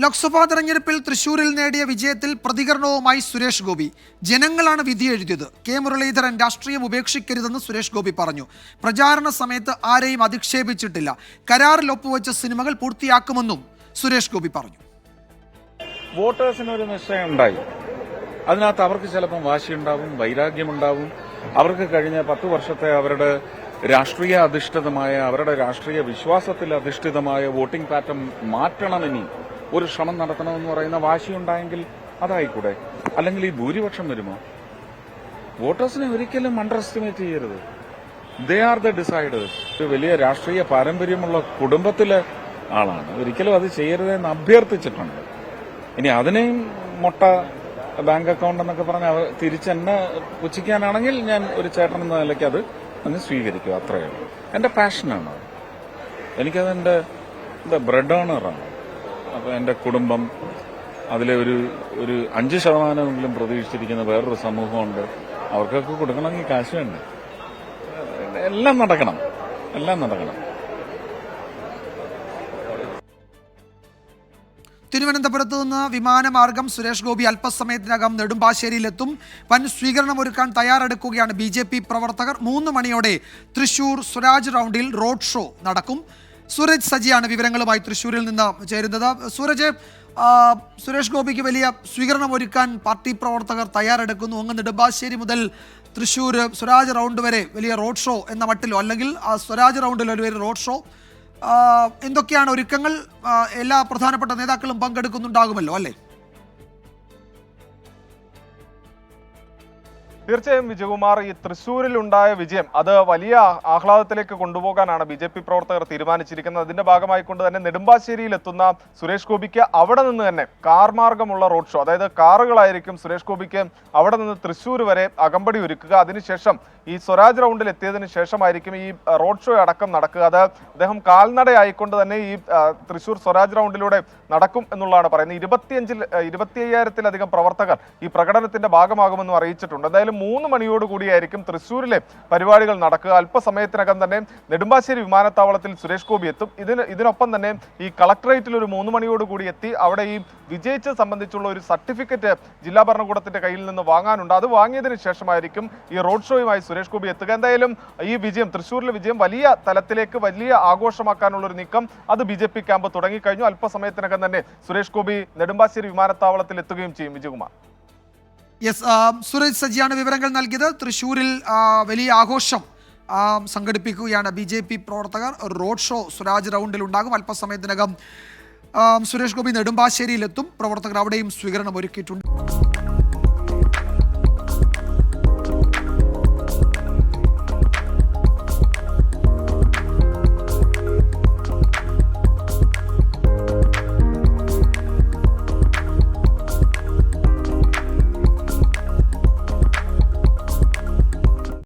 ലോക്സഭാ തെരഞ്ഞെടുപ്പിൽ തൃശൂരിൽ നേടിയ വിജയത്തിൽ പ്രതികരണവുമായി സുരേഷ് ഗോപി. ജനങ്ങളാണ് വിധി എഴുതിയത്. കെ മുരളീധരൻ രാഷ്ട്രീയം ഉപേക്ഷിക്കരുതെന്ന് സുരേഷ് ഗോപി പറഞ്ഞു. പ്രചാരണ സമയത്ത് ആരെയും അധിക്ഷേപിച്ചിട്ടില്ല. കരാറിൽ ഒപ്പുവെച്ച സിനിമകൾ പൂർത്തിയാക്കുമെന്നും സുരേഷ് ഗോപി പറഞ്ഞു. വോട്ടേഴ്സിനൊരു നിശ്ചയം ഉണ്ടായി. അതിനകത്ത് അവർക്ക് ചിലപ്പം വാശിയുണ്ടാവും, വൈരാഗ്യമുണ്ടാവും. അവർക്ക് കഴിഞ്ഞ 10 വർഷത്തെ അവരുടെ രാഷ്ട്രീയ അധിഷ്ഠിതമായ, അവരുടെ രാഷ്ട്രീയ വിശ്വാസത്തിൽ അധിഷ്ഠിതമായ വോട്ടിംഗ് പാറ്റേൺ മാറ്റണമെനി ഒരു ശ്രമം നടത്തണമെന്ന് പറയുന്ന വാശിയുണ്ടായെങ്കിൽ അതായിക്കൂടെ? അല്ലെങ്കിൽ ഈ ഭൂരിപക്ഷം വരുമോ? വോട്ടേഴ്സിനെ ഒരിക്കലും അണ്ടർ എസ്റ്റിമേറ്റ് ചെയ്യരുത്. They are the deciders. ഒരു വലിയ രാഷ്ട്രീയ പാരമ്പര്യമുള്ള കുടുംബത്തിലെ ആളാണ്. ഒരിക്കലും അത് ചെയ്യരുതെന്ന് അഭ്യർത്ഥിച്ചിട്ടുണ്ട്. ഇനി അതിനെയും മൊട്ട ബാങ്ക് അക്കൗണ്ട് എന്നൊക്കെ പറഞ്ഞ് തിരിച്ചെന്നെ പുച്ഛിക്കാനാണെങ്കിൽ ഞാൻ ഒരു ചേട്ടൻ എന്ന നിലയ്ക്ക് അത് അങ്ങ് സ്വീകരിക്കും. അത്രയേ ഉള്ളൂ. എന്റെ പാഷനാണ്. എനിക്കതെന്റെ ബ്രെഡ് ഏണറാണ്. അപ്പോൾ എന്റെ കുടുംബം, അതിലെ ഒരു 5% പ്രതീക്ഷിച്ചിരിക്കുന്ന വേറൊരു സമൂഹമുണ്ട്. അവർക്കൊക്കെ കൊടുക്കണമെങ്കിൽ കാശ് വേണ്ട. എല്ലാം നടക്കണം. തിരുവനന്തപുരത്ത് നിന്ന് വിമാനമാർഗം സുരേഷ് ഗോപി അല്പസമയത്തിനകം നെടുമ്പാശ്ശേരിയിലെത്തും. വൻ സ്വീകരണമൊരുക്കാൻ തയ്യാറെടുക്കുകയാണ് BJP പ്രവർത്തകർ. 3 മണിയോടെ തൃശൂർ സ്വരാജ് റൗണ്ടിൽ റോഡ് ഷോ നടക്കും. സൂരജ് സജിയാണ് വിവരങ്ങളുമായി തൃശൂരിൽ നിന്ന് ചേരുന്നത്. സൂരജ്, സുരേഷ് ഗോപിക്ക് വലിയ സ്വീകരണം ഒരുക്കാൻ പാർട്ടി പ്രവർത്തകർ തയ്യാറെടുക്കുന്നു. അങ്ങ് നെടുമ്പാശ്ശേരി മുതൽ തൃശൂർ സ്വരാജ് റൗണ്ട് വരെ വലിയ റോഡ് ഷോ എന്ന മട്ടിലോ, അല്ലെങ്കിൽ സ്വരാജ് റൗണ്ടിൽ ഒരു വലിയ റോഡ് ഷോ, എന്തൊക്കെയാണ് ഒരുക്കങ്ങൾ? എല്ലാ പ്രധാനപ്പെട്ട നേതാക്കളും പങ്കെടുക്കുന്നുണ്ടാകുമല്ലോ അല്ലേ? തീർച്ചയായും വിജയകുമാർ, ഈ തൃശ്ശൂരിലുണ്ടായ വിജയം അത് വലിയ ആഹ്ലാദത്തിലേക്ക് കൊണ്ടുപോകാനാണ് BJP പ്രവർത്തകർ തീരുമാനിച്ചിരിക്കുന്നത്. അതിന്റെ ഭാഗമായിക്കൊണ്ട് തന്നെ നെടുമ്പാശ്ശേരിയിൽ എത്തുന്ന സുരേഷ് ഗോപിക്ക് അവിടെ നിന്ന് തന്നെ കാർ മാർഗമുള്ള റോഡ് ഷോ, അതായത് കാറുകളായിരിക്കും സുരേഷ് ഗോപിക്ക് അവിടെ നിന്ന് തൃശ്ശൂർ വരെ അകമ്പടി ഒരുക്കുക. അതിനുശേഷം ഈ സ്വരാജ് റൗണ്ടിൽ എത്തിയതിനു ശേഷമായിരിക്കും ഈ റോഡ് ഷോ അടക്കം നടക്കുക. അത് അദ്ദേഹം കാൽനടയായിക്കൊണ്ട് തന്നെ ഈ തൃശ്ശൂർ സ്വരാജ് റൗണ്ടിലൂടെ നടക്കും എന്നുള്ളതാണ് പറയുന്നത്. 25,000-ലധികം പ്രവർത്തകർ ഈ പ്രകടനത്തിന്റെ ഭാഗമാകുമെന്നും അറിയിച്ചിട്ടുണ്ട്. എന്തായാലും 3 മണിയോടുകൂടിയായിരിക്കും തൃശ്ശൂരിലെ പരിപാടികൾ നടക്കുക. അല്പസമയത്തിനകം തന്നെ നെടുമ്പാശ്ശേരി വിമാനത്താവളത്തിൽ സുരേഷ് ഗോപി എത്തും. ഇതിനൊപ്പം തന്നെ ഈ കളക്ടറേറ്റിൽ ഒരു 3 മണിയോടുകൂടി എത്തി അവിടെ ഈ വിജയിച്ചത് സംബന്ധിച്ചുള്ള ഒരു സർട്ടിഫിക്കറ്റ് ജില്ലാ ഭരണകൂടത്തിന്റെ കയ്യിൽ നിന്ന് വാങ്ങാനുണ്ട്. അത് വാങ്ങിയതിനു ശേഷമായിരിക്കും ഈ റോഡ് ഷോയുമായി സുരേഷ് ഗോപി എത്തുക. എന്തായാലും ഈ വിജയം, തൃശ്ശൂരിലെ വിജയം വലിയ തലത്തിലേക്ക് വലിയ ആഘോഷമാക്കാനുള്ള ഒരു നീക്കം അത് BJP ക്യാമ്പ് തുടങ്ങിക്കഴിഞ്ഞു. അല്പസമയത്തിനകം തന്നെ സുരേഷ് ഗോപി നെടുമ്പാശ്ശേരി വിമാനത്താവളത്തിൽ എത്തുകയും ചെയ്യും. വിജയകുമാർ. സുരേഷ് സജിയാണ് വിവരങ്ങൾ നൽകിയത്. തൃശ്ശൂരിൽ വലിയ ആഘോഷം സംഘടിപ്പിക്കുകയാണ് BJP പ്രവർത്തകർ. റോഡ് ഷോ സ്വരാജ് റൗണ്ടിൽ ഉണ്ടാകും. അല്പസമയത്തിനകം സുരേഷ് ഗോപി നെടുമ്പാശ്ശേരിയിലെത്തും. പ്രവർത്തകർ അവിടെയും സ്വീകരണം ഒരുക്കിയിട്ടുണ്ട്.